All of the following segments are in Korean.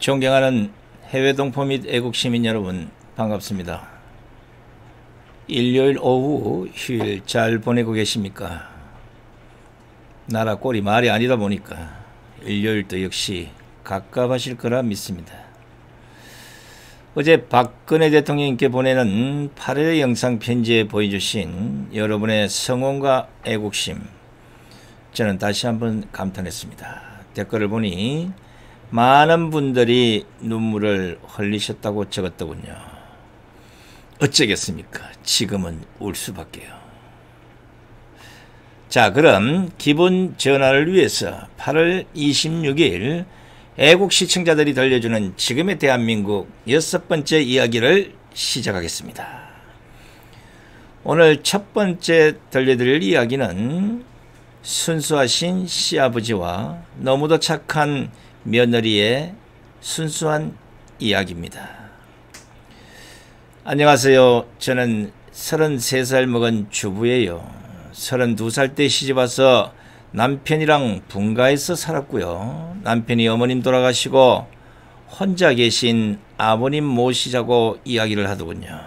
존경하는 해외 동포 및 애국 시민 여러분, 반갑습니다. 일요일 오후 휴일 잘 보내고 계십니까? 나라 꼴이 말이 아니다 보니까 일요일도 역시 갑갑하실 거라 믿습니다. 어제 박근혜 대통령님께 보내는 8회 영상 편지에 보여주신 여러분의 성원과 애국심, 저는 다시 한번 감탄했습니다. 댓글을 보니 많은 분들이 눈물을 흘리셨다고 적었더군요. 어쩌겠습니까? 지금은 울 수밖에요. 자, 그럼 기분 전환을 위해서 8월 26일 애국 시청자들이 들려주는 지금의 대한민국 6번째 이야기를 시작하겠습니다. 오늘 첫 번째 들려드릴 이야기는 순수하신 시아버지와 너무도 착한 며느리의 순수한 이야기입니다. 안녕하세요. 저는 33살 먹은 주부예요. 32살 때 시집와서 남편이랑 분가해서 살았고요. 남편이 어머님 돌아가시고 혼자 계신 아버님 모시자고 이야기를 하더군요.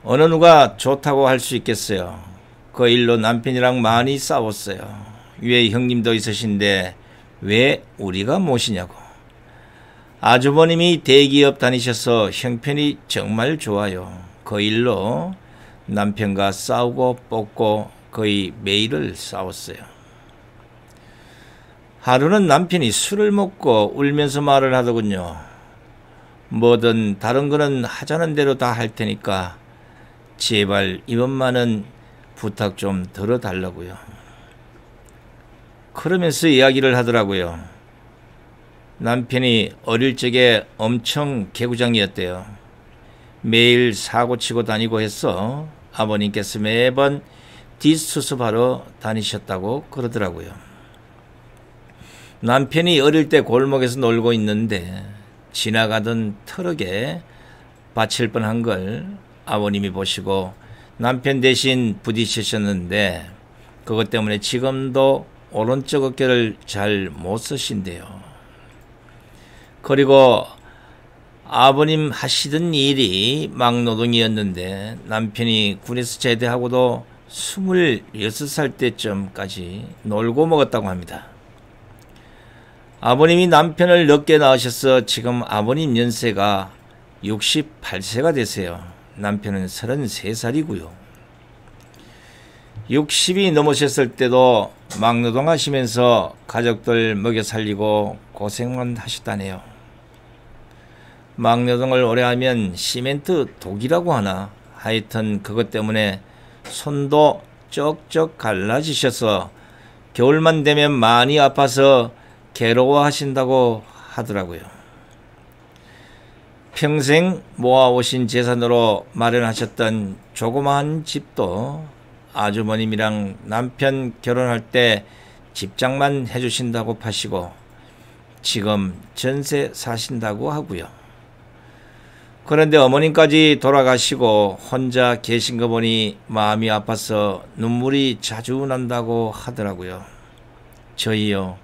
어느 누가 좋다고 할 수 있겠어요. 그 일로 남편이랑 많이 싸웠어요. 위에 형님도 있으신데 왜 우리가 모시냐고. 아주버님이 대기업 다니셔서 형편이 정말 좋아요. 그 일로 남편과 싸우고 뻗고 거의 매일을 싸웠어요. 하루는 남편이 술을 먹고 울면서 말을 하더군요. 뭐든 다른 거는 하자는 대로 다 할 테니까 제발 이번만은 부탁 좀 들어달라고요. 그러면서 이야기를 하더라고요. 남편이 어릴 적에 엄청 개구장이었대요. 매일 사고치고 다니고 해서 아버님께서 매번 뒷수습하러 다니셨다고 그러더라고요. 남편이 어릴 때 골목에서 놀고 있는데 지나가던 트럭에 받칠 뻔한 걸 아버님이 보시고 남편 대신 부딪히셨는데 그것 때문에 지금도 오른쪽 어깨를 잘 못 쓰신대요. 그리고 아버님 하시던 일이 막노동이었는데 남편이 군에서 제대하고도 26살 때쯤까지 놀고 먹었다고 합니다. 아버님이 남편을 늦게 낳으셔서 지금 아버님 연세가 68세가 되세요. 남편은 33살이고요. 60이 넘으셨을 때도 막노동 하시면서 가족들 먹여 살리고 고생만 하셨다네요. 막노동을 오래 하면 시멘트 독이라고 하나, 하여튼 그것 때문에 손도 쩍쩍 갈라지셔서 겨울만 되면 많이 아파서 괴로워하신다고 하더라고요. 평생 모아오신 재산으로 마련하셨던 조그마한 집도 아주머님이랑 남편 결혼할 때 집장만 해주신다고 파시고 지금 전세 사신다고 하고요. 그런데 어머님까지 돌아가시고 혼자 계신 거 보니 마음이 아파서 눈물이 자주 난다고 하더라고요. 저희요.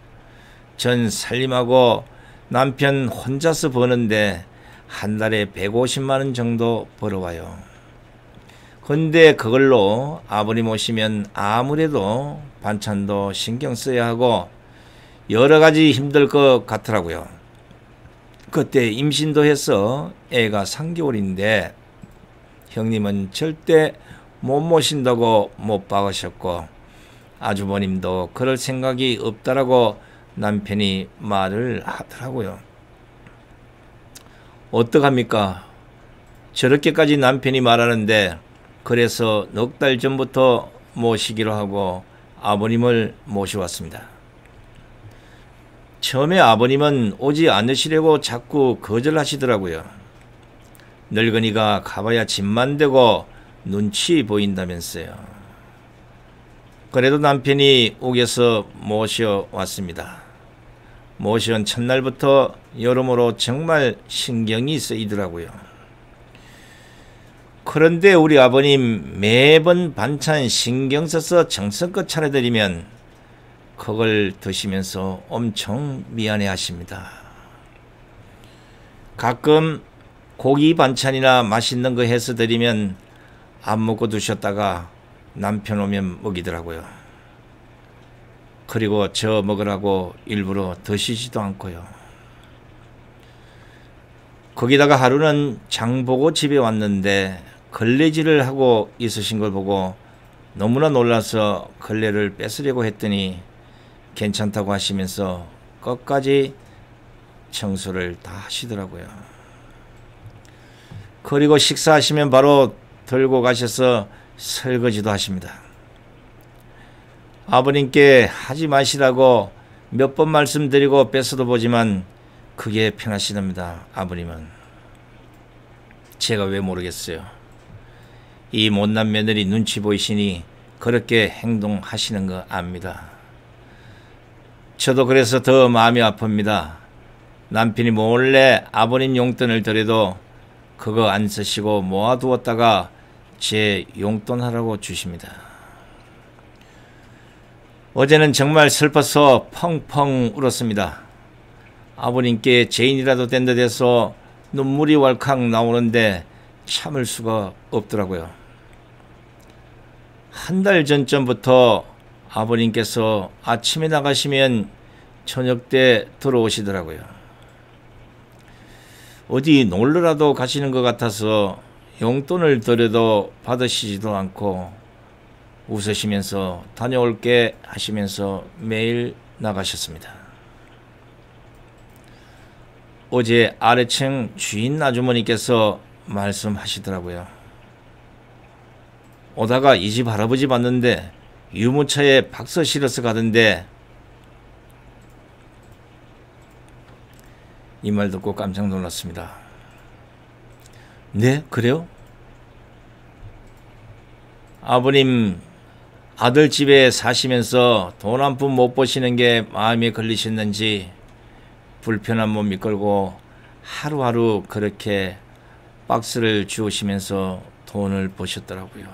전 살림하고 남편 혼자서 버는데 한 달에 150만 원 정도 벌어와요. 근데 그걸로 아버님 오시면 아무래도 반찬도 신경 써야 하고 여러 가지 힘들 것 같더라고요. 그때 임신도 해서 애가 3개월인데 형님은 절대 못 모신다고 못 박으셨고 아주버님도 그럴 생각이 없다라고 남편이 말을 하더라고요. 어떡합니까? 저렇게까지 남편이 말하는데 그래서 넉 달 전부터 모시기로 하고 아버님을 모셔왔습니다. 처음에 아버님은 오지 않으시려고 자꾸 거절하시더라고요. 늙은이가 가봐야 집만 되고 눈치 보인다면서요. 그래도 남편이 옥에서 모셔왔습니다. 모셔온 첫날부터 여러모로 정말 신경이 쓰이더라고요. 그런데 우리 아버님 매번 반찬 신경 써서 정성껏 차려드리면 그걸 드시면서 엄청 미안해 하십니다. 가끔 고기 반찬이나 맛있는 거 해서 드리면 안 먹고 두셨다가 남편 오면 먹이더라고요. 그리고 저 먹으라고 일부러 드시지도 않고요. 거기다가 하루는 장 보고 집에 왔는데 걸레질을 하고 있으신 걸 보고 너무나 놀라서 걸레를 뺏으려고 했더니 괜찮다고 하시면서 끝까지 청소를 다 하시더라고요. 그리고 식사하시면 바로 들고 가셔서 설거지도 하십니다. 아버님께 하지 마시라고 몇 번 말씀드리고 뺏어도 보지만 그게 편하시답니다. 아버님은. 제가 왜 모르겠어요. 이 못난 며느리 눈치 보이시니 그렇게 행동하시는 거 압니다. 저도 그래서 더 마음이 아픕니다. 남편이 몰래 아버님 용돈을 드려도 그거 안 쓰시고 모아두었다가 제 용돈 하라고 주십니다. 어제는 정말 슬퍼서 펑펑 울었습니다. 아버님께 죄인이라도 된 듯해서 눈물이 왈칵 나오는데 참을 수가 없더라고요. 한 달 전쯤부터 아버님께서 아침에 나가시면 저녁 때 들어오시더라고요. 어디 놀러라도 가시는 것 같아서 용돈을 드려도 받으시지도 않고 웃으시면서 다녀올게 하시면서 매일 나가셨습니다. 어제 아래층 주인 아주머니께서 말씀하시더라고요. 오다가 이 집 할아버지 봤는데 유모차에 박서 실어서 가던데. 이 말 듣고 깜짝 놀랐습니다. 네? 그래요? 아버님 아들 집에 사시면서 돈 한 푼 못 버시는 게 마음에 걸리셨는지 불편한 몸 이끌고 하루하루 그렇게 박스를 주우시면서 돈을 버셨더라고요.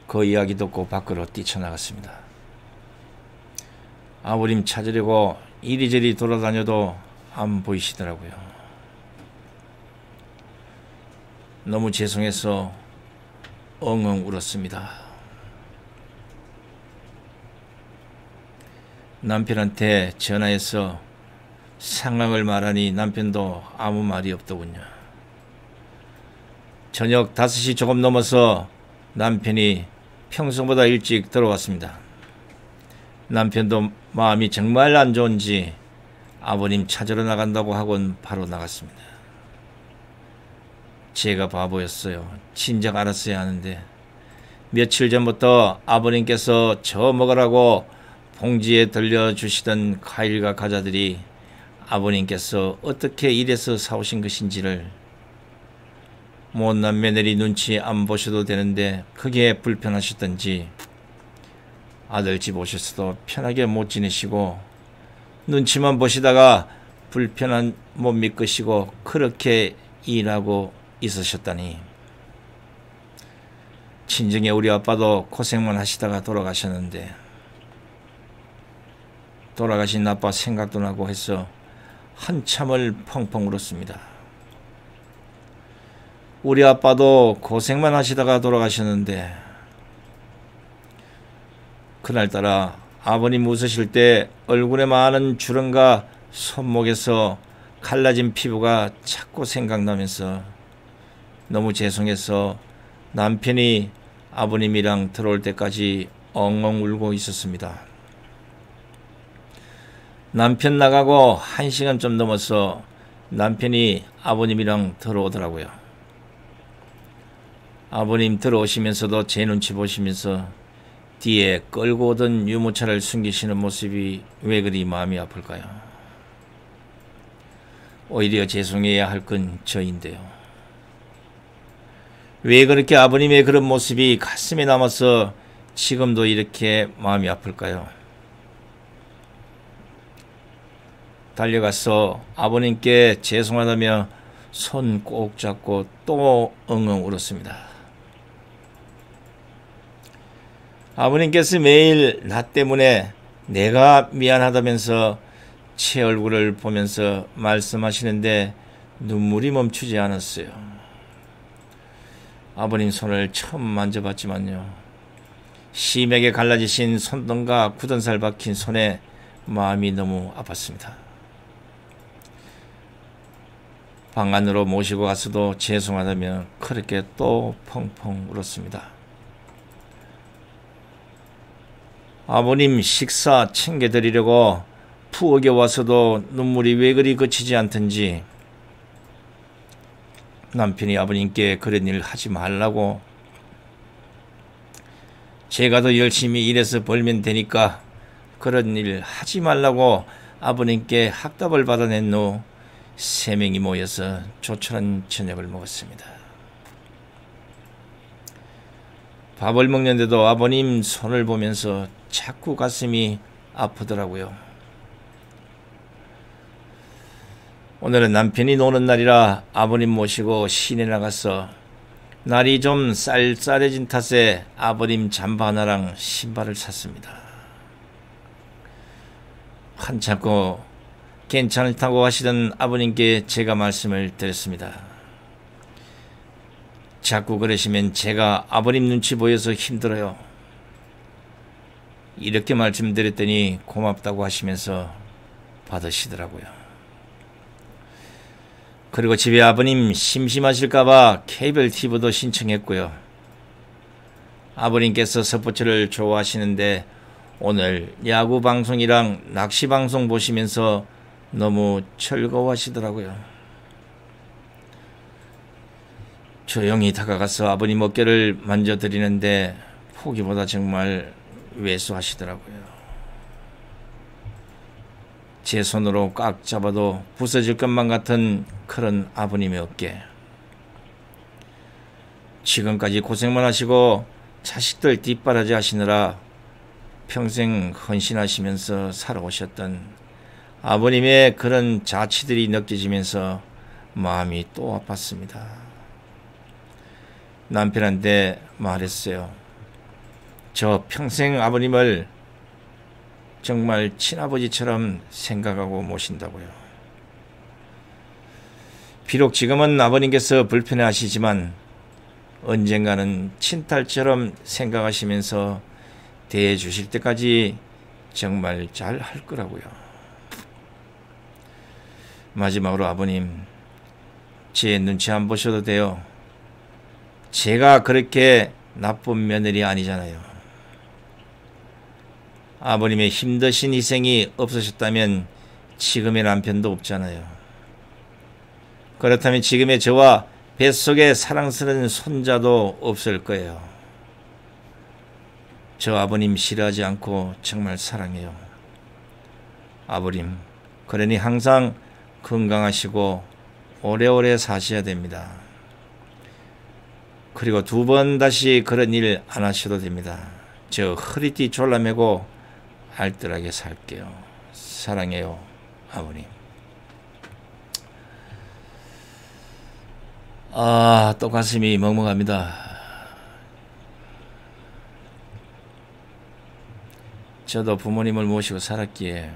그 이야기 듣고 밖으로 뛰쳐나갔습니다. 아버님 찾으려고 이리저리 돌아다녀도 안 보이시더라고요. 너무 죄송해서 엉엉 울었습니다. 남편한테 전화해서 상황을 말하니 남편도 아무 말이 없더군요. 저녁 5시 조금 넘어서 남편이 평소보다 일찍 들어왔습니다. 남편도 마음이 정말 안 좋은지 아버님 찾으러 나간다고 하곤 바로 나갔습니다. 제가 바보였어요. 진작 알았어야 하는데. 며칠 전부터 아버님께서 저 먹으라고 봉지에 들려주시던 과일과 과자들이 아버님께서 어떻게 이래서 사오신 것인지를 못난 며느리 눈치 안 보셔도 되는데 그게 불편하셨던지 아들 집 오셔서도 편하게 못 지내시고 눈치만 보시다가 불편한 못 믿으시고 그렇게 일하고 있으셨다니. 친정에 우리 아빠도 고생만 하시다가 돌아가셨는데 돌아가신 아빠 생각도 나고 해서 한참을 펑펑 울었습니다. 우리 아빠도 고생만 하시다가 돌아가셨는데 그날따라 아버님 웃으실 때 얼굴에 많은 주름과 손목에서 갈라진 피부가 자꾸 생각나면서 너무 죄송해서 남편이 아버님이랑 들어올 때까지 엉엉 울고 있었습니다. 남편 나가고 1시간 좀 넘어서 남편이 아버님이랑 들어오더라고요. 아버님 들어오시면서도 제 눈치 보시면서 뒤에 끌고 오던 유모차를 숨기시는 모습이 왜 그리 마음이 아플까요? 오히려 죄송해야 할 건 저인데요. 왜 그렇게 아버님의 그런 모습이 가슴에 남아서 지금도 이렇게 마음이 아플까요? 달려가서 아버님께 죄송하다며 손 꼭 잡고 또 엉엉 울었습니다. 아버님께서 매일 나 때문에 내가 미안하다면서 제 얼굴을 보면서 말씀하시는데 눈물이 멈추지 않았어요. 아버님 손을 처음 만져봤지만요, 심하게 갈라지신 손등과 굳은 살 박힌 손에 마음이 너무 아팠습니다. 방 안으로 모시고 가서도 죄송하다며 그렇게 또 펑펑 울었습니다. 아버님 식사 챙겨드리려고 부엌에 와서도 눈물이 왜 그리 그치지 않던지 남편이 아버님께 그런 일 하지 말라고, 제가 더 열심히 일해서 벌면 되니까 그런 일 하지 말라고 아버님께 학답을 받아낸 후 3명이 모여서 조촐한 저녁을 먹었습니다. 밥을 먹는데도 아버님 손을 보면서 자꾸 가슴이 아프더라고요. 오늘은 남편이 노는 날이라 아버님 모시고 시내 나가서 날이 좀 쌀쌀해진 탓에 아버님 잠바 하나랑 신발을 샀습니다. 한참고 괜찮다고 하시던 아버님께 제가 말씀을 드렸습니다. 자꾸 그러시면 제가 아버님 눈치 보여서 힘들어요. 이렇게 말씀드렸더니 고맙다고 하시면서 받으시더라고요. 그리고 집에 아버님 심심하실까봐 케이블 TV도 신청했고요. 아버님께서 스포츠를 좋아하시는데 오늘 야구 방송이랑 낚시 방송 보시면서 너무 즐거워하시더라고요. 조용히 다가가서 아버님 어깨를 만져드리는데 포기보다 정말 왜소하시더라고요. 제 손으로 꽉 잡아도 부서질 것만 같은 그런 아버님의 어깨. 지금까지 고생만 하시고 자식들 뒷바라지 하시느라 평생 헌신하시면서 살아오셨던 아버님의 그런 자취들이 느껴지면서 마음이 또 아팠습니다. 남편한테 말했어요. 저 평생 아버님을 정말 친아버지처럼 생각하고 모신다고요. 비록 지금은 아버님께서 불편해하시지만 언젠가는 친딸처럼 생각하시면서 대해주실 때까지 정말 잘 할 거라고요. 마지막으로 아버님, 제 눈치 안 보셔도 돼요. 제가 그렇게 나쁜 며느리 아니잖아요. 아버님의 힘드신 희생이 없으셨다면 지금의 남편도 없잖아요. 그렇다면 지금의 저와 뱃속에 사랑스러운 손자도 없을 거예요. 저 아버님 싫어하지 않고 정말 사랑해요. 아버님, 그러니 항상 건강하시고 오래오래 사셔야 됩니다. 그리고 2번 다시 그런 일 안 하셔도 됩니다. 저 허리띠 졸라매고 알뜰하게 살게요. 사랑해요, 아버님. 또 가슴이 먹먹합니다. 저도 부모님을 모시고 살았기에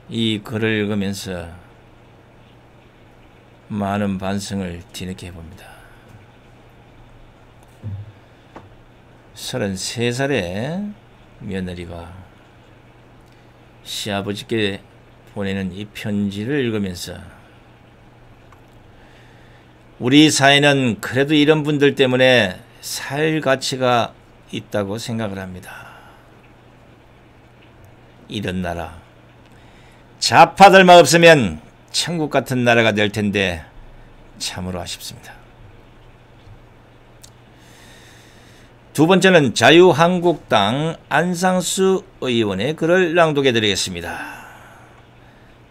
이 글을 읽으면서 많은 반성을 뒤늦게 해봅니다. 33살의 며느리가 시아버지께 보내는 이 편지를 읽으면서 우리 사회는 그래도 이런 분들 때문에 살 가치가 있다고 생각을 합니다. 이런 나라, 좌파들만 없으면 천국 같은 나라가 될 텐데 참으로 아쉽습니다. 2번째는 자유한국당 안상수 의원의 글을 낭독해 드리겠습니다.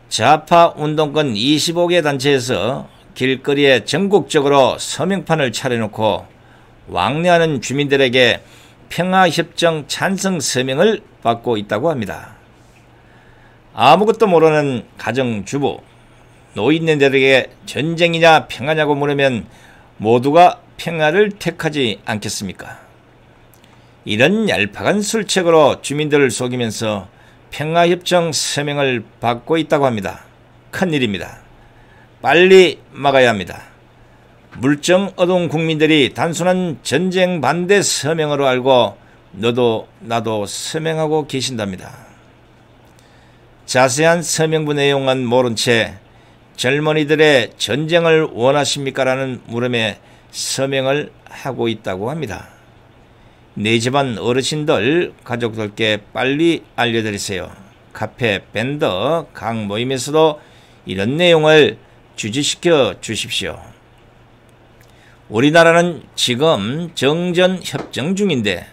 좌파 운동권 25개 단체에서 길거리에 전국적으로 서명판을 차려놓고 왕래하는 주민들에게 평화협정 찬성 서명을 받고 있다고 합니다. 아무것도 모르는 가정주부, 노인네들에게 전쟁이냐 평화냐고 물으면 모두가 평화를 택하지 않겠습니까? 이런 얄팍한 술책으로 주민들을 속이면서 평화협정 서명을 받고 있다고 합니다. 큰일입니다. 빨리 막아야 합니다. 물정 어두운 국민들이 단순한 전쟁 반대 서명으로 알고 너도 나도 서명하고 계신답니다. 자세한 서명부 내용은 모른 채 젊은이들의 전쟁을 원하십니까? 라는 물음에 서명을 하고 있다고 합니다. 내 집안 어르신들, 가족들께 빨리 알려드리세요. 카페, 밴더, 각 모임에서도 이런 내용을 주지시켜 주십시오. 우리나라는 지금 정전협정 중인데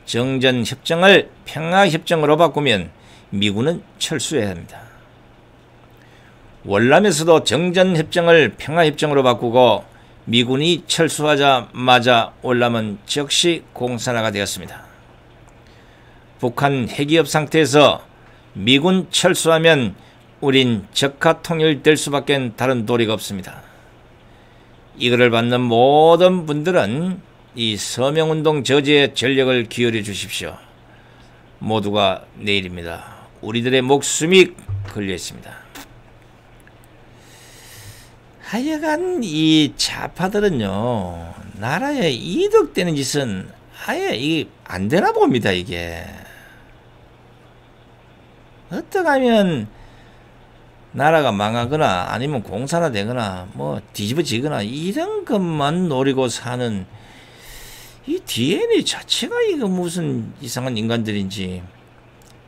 정전협정을 평화협정으로 바꾸면 미군은 철수해야 합니다. 월남에서도 정전협정을 평화협정으로 바꾸고 미군이 철수하자마자 월남은 즉시 공산화가 되었습니다. 북한 핵위협 상태에서 미군 철수하면 우린 적화 통일될 수밖에 다른 도리가 없습니다. 이거를 받는 모든 분들은 이 서명운동 저지에 전력을 기울여 주십시오. 모두가 내일입니다. 우리들의 목숨이 걸려 있습니다. 하여간 이 좌파들은요, 나라에 이득되는 짓은 아예 이게 안 되나 봅니다. 이게 어떻게 하면 나라가 망하거나 아니면 공산화되거나 뭐 뒤집어지거나 이런 것만 노리고 사는 이 DNA 자체가 이거 무슨 이상한 인간들인지.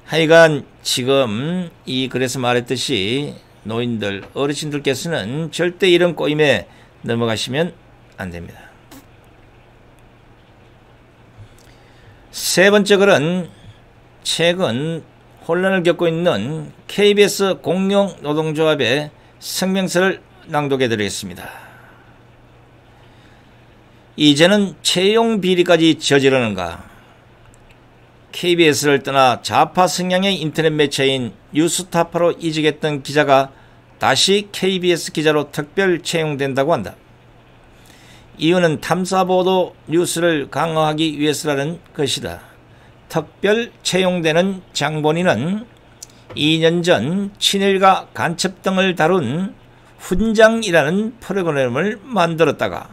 하여간 지금 그래서 말했듯이 노인들, 어르신들께서는 절대 이런 꼬임에 넘어가시면 안 됩니다. 세 번째 글은 최근 혼란을 겪고 있는 KBS 공룡노동조합의 성명서를 낭독해 드리겠습니다. 이제는 채용 비리까지 저지르는가? KBS를 떠나 좌파 성향의 인터넷 매체인 뉴스타파로 이직했던 기자가 다시 KBS 기자로 특별 채용된다고 한다. 이유는 탐사보도 뉴스를 강화하기 위해서라는 것이다. 특별 채용되는 장본인은 2년 전 친일과 간첩 등을 다룬 훈장이라는 프로그램을 만들었다가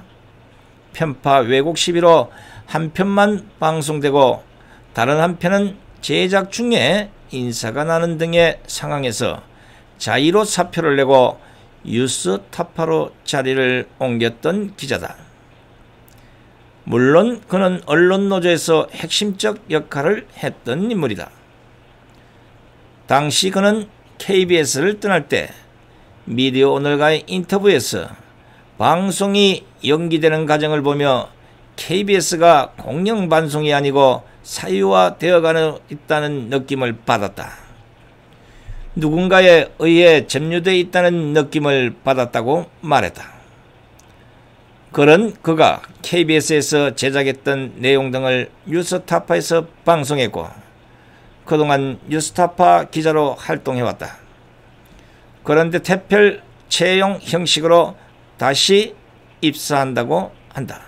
편파 왜곡 시비로 한 편만 방송되고 다른 한 편은 제작 중에 인사가 나는 등의 상황에서 자의로 사표를 내고 뉴스타파로 자리를 옮겼던 기자다. 물론 그는 언론노조에서 핵심적 역할을 했던 인물이다. 당시 그는 KBS를 떠날 때 미디어오늘과의 인터뷰에서 방송이 연기되는 과정을 보며 KBS가 공영방송이 아니고 사유화되어 있다는 느낌을 받았다. 누군가에 의해 점유되어 있다는 느낌을 받았다고 말했다. 그는 그가 KBS에서 제작했던 내용 등을 뉴스타파에서 방송했고 그동안 뉴스타파 기자로 활동해왔다. 그런데 특별 채용 형식으로 다시 입사한다고 한다.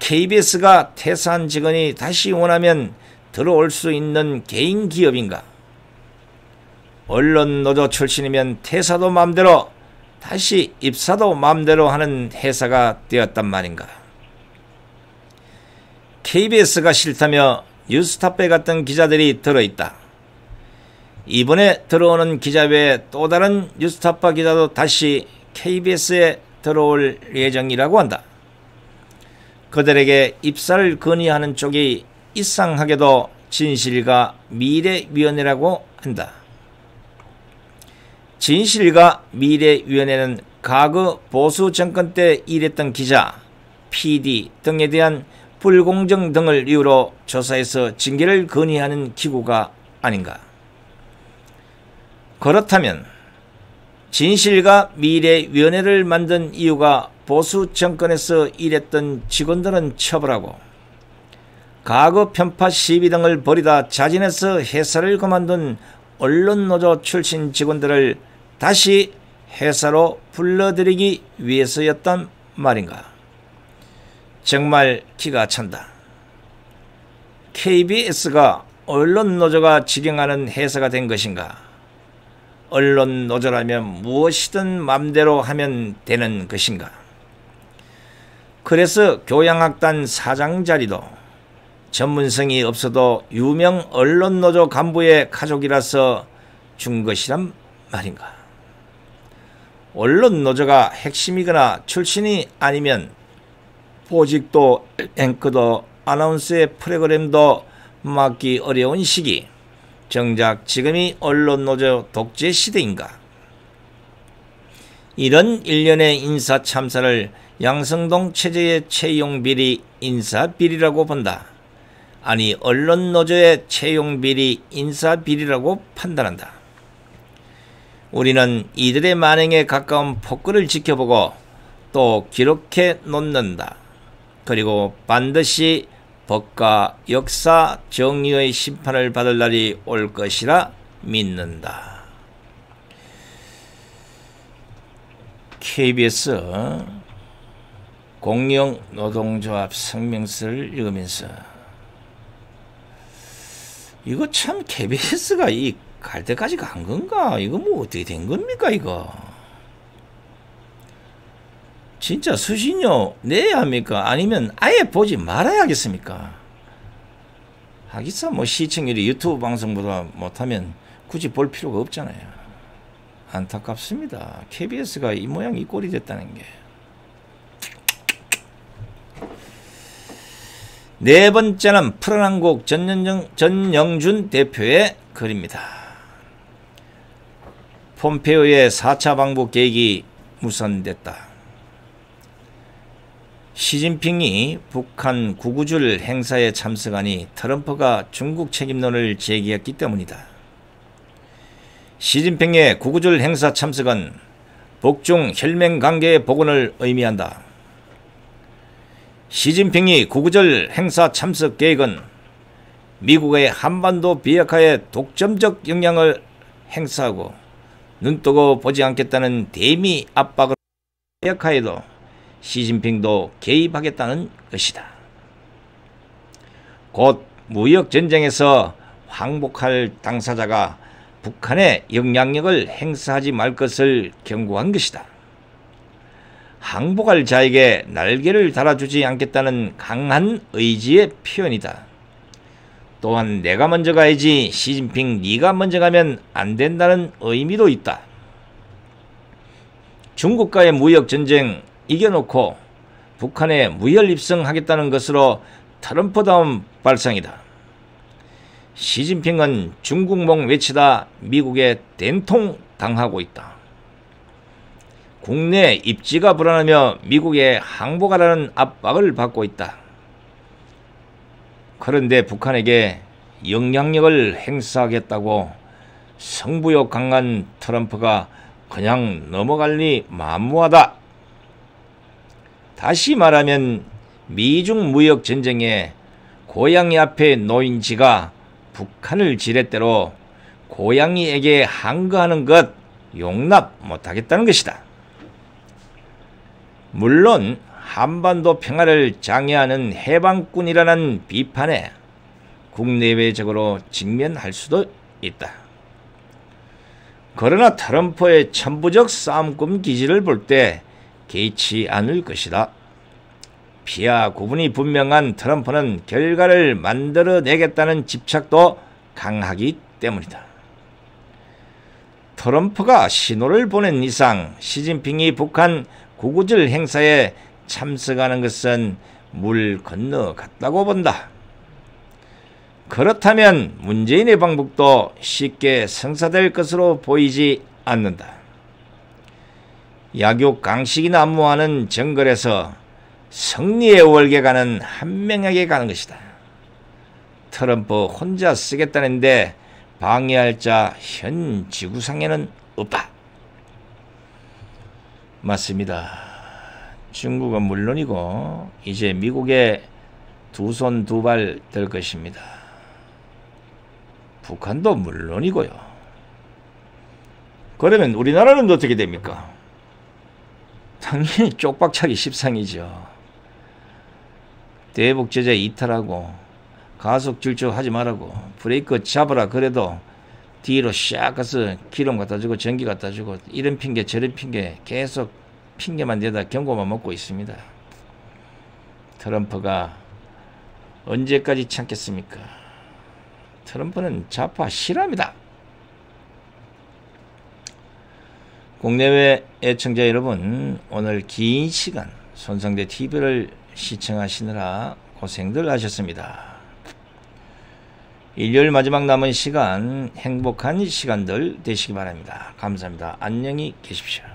KBS가 퇴사한 직원이 다시 원하면 들어올 수 있는 개인 기업인가? 언론노조 출신이면 퇴사도 마음대로 다시 입사도 마음대로 하는 회사가 되었단 말인가? KBS가 싫다며 뉴스타파에 갔던 기자들이 들어있다. 이번에 들어오는 기자 외에 또 다른 뉴스타파 기자도 다시 KBS에 들어올 예정이라고 한다. 그들에게 입사를 건의하는 쪽이 이상하게도 진실과 미래위원회라고 한다. 진실과 미래위원회는 과거 보수 정권 때 일했던 기자, PD 등에 대한 불공정 등을 이유로 조사해서 징계를 건의하는 기구가 아닌가? 그렇다면 진실과 미래위원회를 만든 이유가 보수 정권에서 일했던 직원들은 처벌하고 과거 편파 시비 등을 벌이다 자진해서 회사를 그만둔 언론노조 출신 직원들을 다시 회사로 불러들이기 위해서였단 말인가? 정말 기가 찬다. KBS가 언론 노조가 직영하는 해서가 된 것인가? 언론 노조라면 무엇이든 맘대로 하면 되는 것인가? 그래서 교양학단 사장 자리도 전문성이 없어도 유명 언론 노조 간부의 가족이라서 준 것이란 말인가? 언론 노조가 핵심이거나 출신이 아니면 보직도 앵커도 아나운서의 프로그램도 맡기 어려운 시기, 정작 지금이 언론 노조 독재 시대인가? 이런 일련의 인사 참사를 양성동 체제의 채용 비리 인사 비리라고 본다. 아니 언론 노조의 채용 비리 인사 비리라고 판단한다. 우리는 이들의 만행에 가까운 폭거를 지켜보고 또 기록해 놓는다. 그리고 반드시 법과 역사 정의의 심판을 받을 날이 올 것이라 믿는다. KBS 공영노동조합 성명서를 읽으면서 이거 참 KBS가 이 갈 때까지 간 건가? 이거 뭐 어떻게 된 겁니까 이거? 진짜 수신료 내야 합니까? 아니면 아예 보지 말아야겠습니까? 하기사 뭐 시청률이 유튜브 방송보다 못하면 굳이 볼 필요가 없잖아요. 안타깝습니다. KBS가 이 모양 이 꼴이 됐다는 게. 네 번째는 푸른한국 전영준 대표의 글입니다. 폼페오의 4차 방북 계획이 무산됐다. 시진핑이 북한 구구절 행사에 참석하니 트럼프가 중국 책임론을 제기했기 때문이다. 시진핑의 구구절 행사 참석은 북중 혈맹 관계의 복원을 의미한다. 시진핑이 구구절 행사 참석 계획은 미국의 한반도 비핵화에 독점적 영향을 행사하고 눈뜨고 보지 않겠다는 대미 압박을 비핵화에도 시진핑도 개입하겠다는 것이다. 곧 무역전쟁에서 항복할 당사자가 북한의 영향력을 행사하지 말 것을 경고한 것이다. 항복할 자에게 날개를 달아주지 않겠다는 강한 의지의 표현이다. 또한 내가 먼저 가야지 시진핑 네가 먼저 가면 안 된다는 의미도 있다. 중국과의 무역전쟁 이겨놓고 북한에 무혈 입성하겠다는 것으로 트럼프다운 발상이다. 시진핑은 중국몽 외치다 미국에 된통당하고 있다. 국내 입지가 불안하며 미국에 항복하라는 압박을 받고 있다. 그런데 북한에게 영향력을 행사하겠다고 승부욕 강한 트럼프가 그냥 넘어갈리 만무하다. 다시 말하면 미중 무역 전쟁에 고양이 앞에 놓인 지가 북한을 지렛대로 고양이에게 항거하는 것 용납 못하겠다는 것이다. 물론 한반도 평화를 장애하는 해방꾼이라는 비판에 국내외적으로 직면할 수도 있다. 그러나 트럼프의 천부적 싸움꾼 기질을 볼 때 개의치 않을 것이다. 피하 구분이 분명한 트럼프는 결과를 만들어내겠다는 집착도 강하기 때문이다. 트럼프가 신호를 보낸 이상 시진핑이 북한 구구절 행사에 참석하는 것은 물 건너갔다고 본다. 그렇다면 문재인의 방북도 쉽게 성사될 것으로 보이지 않는다. 약육 강식이 난무하는 정글에서 승리의 월계가는 한 명에게 가는 것이다. 트럼프 혼자 쓰겠다는데 방해할 자 현 지구상에는 없다. 맞습니다. 중국은 물론이고 이제 미국에 두 손 두 발 될 것입니다. 북한도 물론이고요. 그러면 우리나라는 어떻게 됩니까? 당연히 쪽박차기 십상이죠. 대북 제재 이탈하고 가속 질주하지 말라고 브레이크 잡으라 그래도 뒤로 샥 가서 기름 갖다 주고 전기 갖다 주고 이런 핑계 저런 핑계 계속 핑계만 대다 경고만 먹고 있습니다. 트럼프가 언제까지 참겠습니까? 트럼프는 좌파 싫어합니다. 국내외 애청자 여러분, 오늘 긴 시간 손성대 TV를 시청하시느라 고생들 하셨습니다. 일요일 마지막 남은 시간 행복한 시간들 되시기 바랍니다. 감사합니다. 안녕히 계십시오.